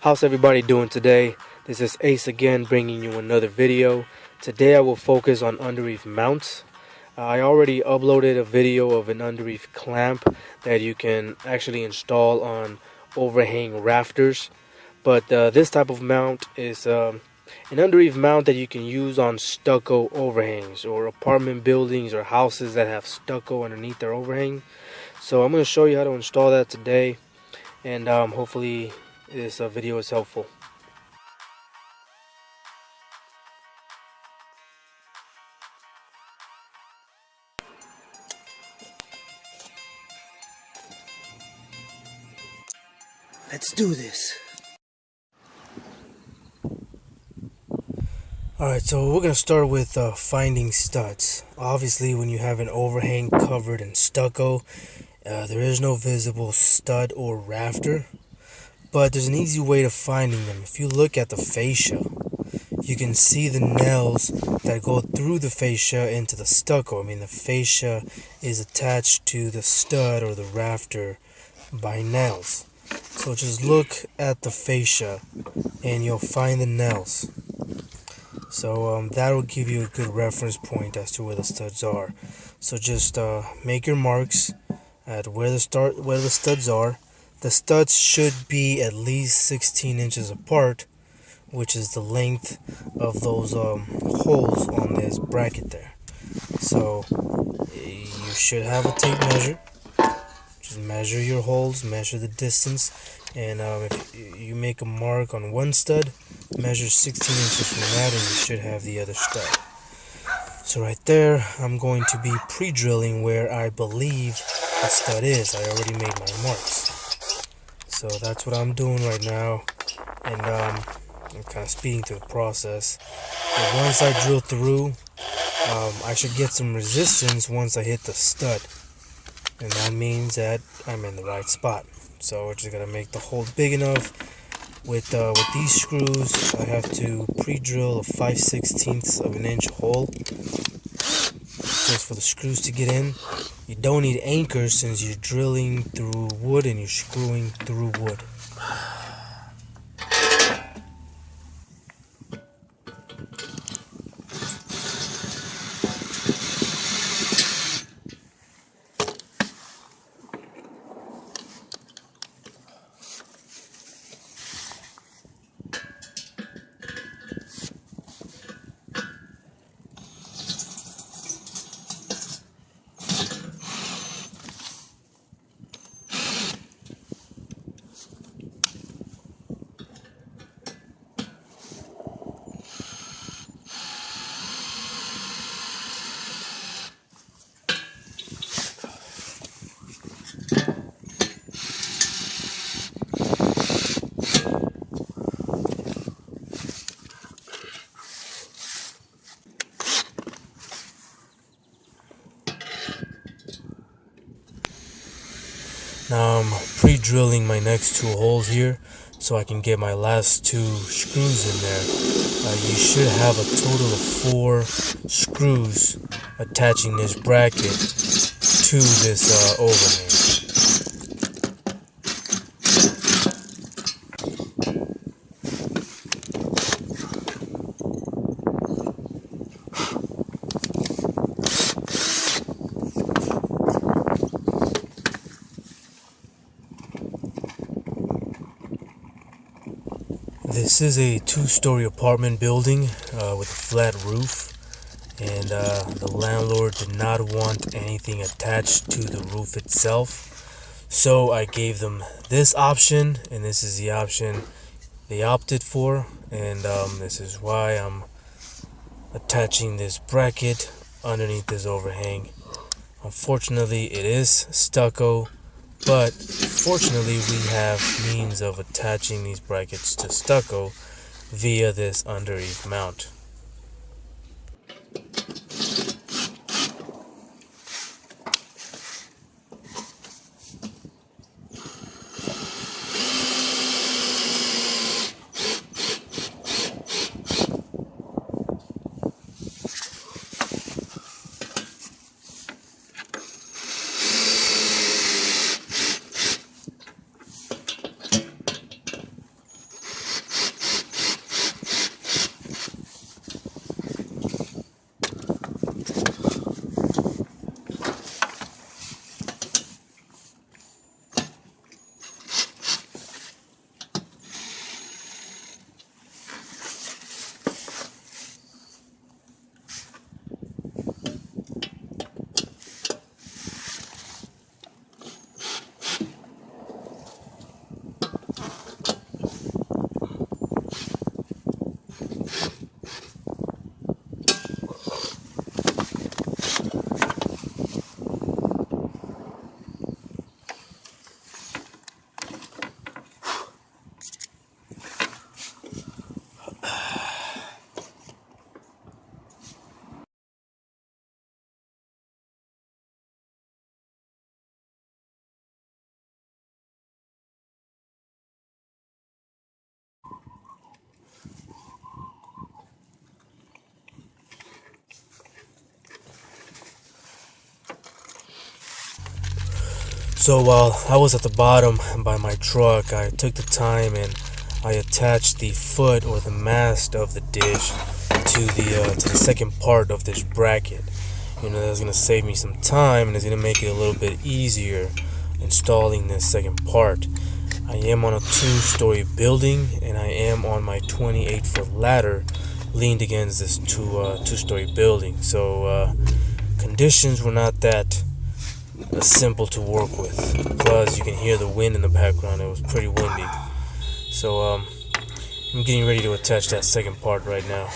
How's everybody doing today? This is Ace again, bringing you another video. Today I will focus on underreef mounts. I already uploaded a video of an underreef clamp that you can actually install on overhang rafters. But this type of mount is an underreef mount that you can use on stucco overhangs or apartment buildings or houses that have stucco underneath their overhang. So I'm going to show you how to install that today, and hopefully this video is helpful. Let's do this. Alright, so we're going to start with finding studs. Obviously, when you have an overhang covered in stucco, there is no visible stud or rafter. But there's an easy way to finding them. If you look at the fascia, you can see the nails that go through the fascia into the stucco. I mean, the fascia is attached to the stud or the rafter by nails. So just look at the fascia and you'll find the nails. So that will give you a good reference point as to where the studs are. So just make your marks at where the studs are. The studs should be at least 16 inches apart, which is the length of those holes on this bracket there. So you should have a tape measure. Just measure your holes, measure the distance, and if you make a mark on one stud, measure 16 inches from that, and you should have the other stud. So right there, I'm going to be pre-drilling where I believe the stud is. I already made my marks. So that's what I'm doing right now, and I'm kind of speeding through the process. But once I drill through, I should get some resistance once I hit the stud, and that means that I'm in the right spot. So we're just gonna make the hole big enough. With these screws, I have to pre-drill a 5/16 of an inch hole just for the screws to get in. You don't need anchors since you're drilling through wood and you're screwing through wood. Now I'm pre-drilling my next two holes here so I can get my last two screws in there. You should have a total of 4 screws attaching this bracket to this overhang. This is a 2-story apartment building with a flat roof, and the landlord did not want anything attached to the roof itself, so I gave them this option, and this is the option they opted for, and this is why I'm attaching this bracket underneath this overhang. Unfortunately, it is stucco, but fortunately we have means of attaching these brackets to stucco via this underreef mount. So while I was at the bottom by my truck, I took the time and I attached the foot or the mast of the dish to the second part of this bracket. That's gonna save me some time and it's gonna make it a little bit easier installing this second part. I am on a 2-story building and I am on my 28-foot ladder leaned against this two-story building. So conditions were not that simple to work with. Plus, you can hear the wind in the background. It was pretty windy. So I'm getting ready to attach that second part right now.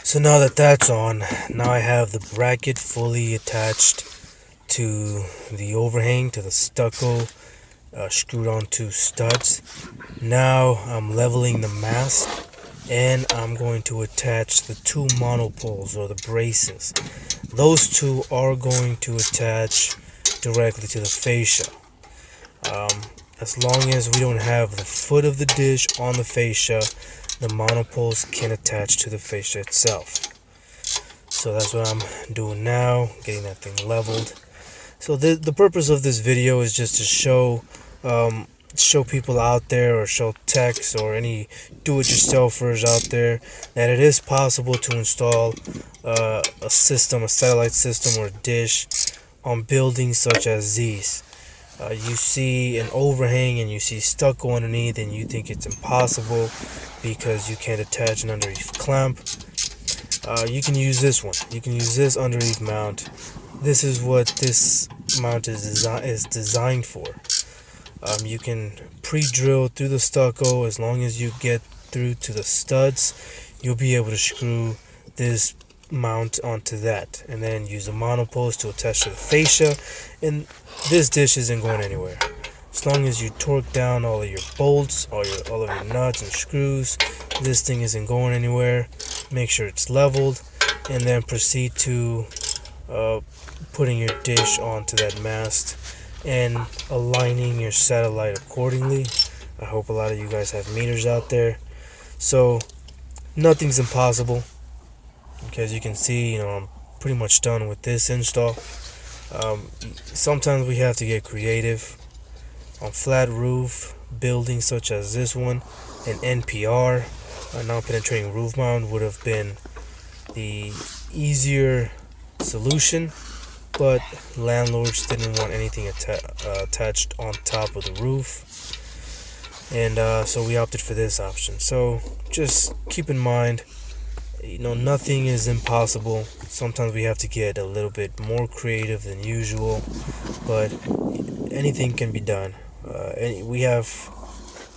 So now that that's on, now I have the bracket fully attached to the overhang, to the stucco, screwed onto studs. Now I'm leveling the mast and I'm going to attach the 2 monopoles or the braces. Those 2 are going to attach directly to the fascia. As long as we don't have the foot of the dish on the fascia, the monopoles can attach to the fascia itself. So that's what I'm doing now, getting that thing leveled. So the purpose of this video is just to show people out there, or show techs or any do-it-yourselfers out there, that it is possible to install a satellite system or dish on buildings such as these. You see an overhang and you see stucco underneath and you think it's impossible because you can't attach an underneath clamp. You can use this one. You can use this underneath mount. This is what this mount is designed for. You can pre-drill through the stucco. As long as you get through to the studs, you'll be able to screw this mount onto that and then use the monopoles to attach to the fascia, and this dish isn't going anywhere. As long as you torque down all of your bolts, all of your nuts and screws, this thing isn't going anywhere. Make sure it's leveled and then proceed to putting your dish onto that mast and aligning your satellite accordingly. I hope a lot of you guys have meters out there, so nothing's impossible. As you can see, I'm pretty much done with this install. Sometimes we have to get creative. On flat roof buildings such as this one, an NPR, a non-penetrating roof mount, would have been the easier solution. but landlords didn't want anything attached on top of the roof, and so we opted for this option. So just keep in mind, nothing is impossible. Sometimes we have to get a little bit more creative than usual, but anything can be done. We have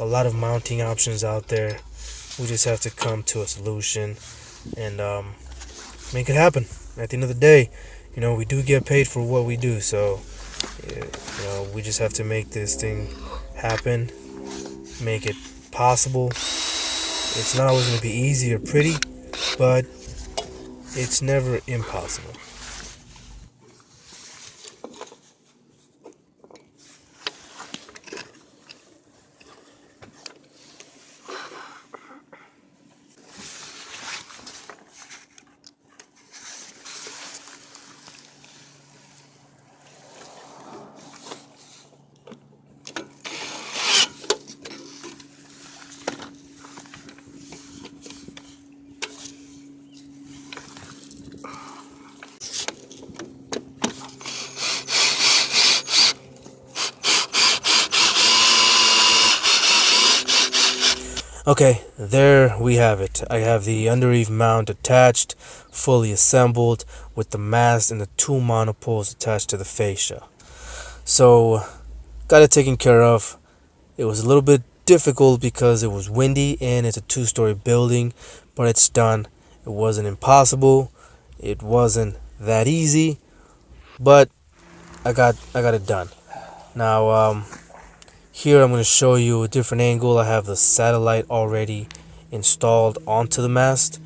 a lot of mounting options out there. We just have to come to a solution and make it happen. At the end of the day, we do get paid for what we do, so we just have to make this thing happen, make it possible. It's not always going to be easy or pretty, but it's never impossible. Okay, there we have it. I have the undereave mount attached, fully assembled, with the mast and the two monopoles attached to the fascia. So, got it taken care of. It was a little bit difficult because it was windy and it's a two-story building, but it's done. It wasn't impossible. It wasn't that easy, but I got it done. Now, here I'm going to show you a different angle. I have the satellite already installed onto the mast,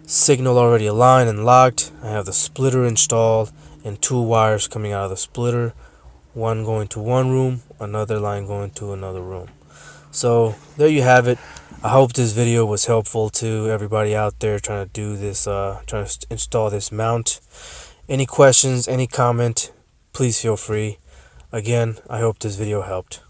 signal already aligned and locked. I have the splitter installed and two wires coming out of the splitter, one going to one room, another line going to another room. So there you have it. I hope this video was helpful to everybody out there trying to do this, trying to install this mount. Any questions, any comment, please feel free. Again, I hope this video helped.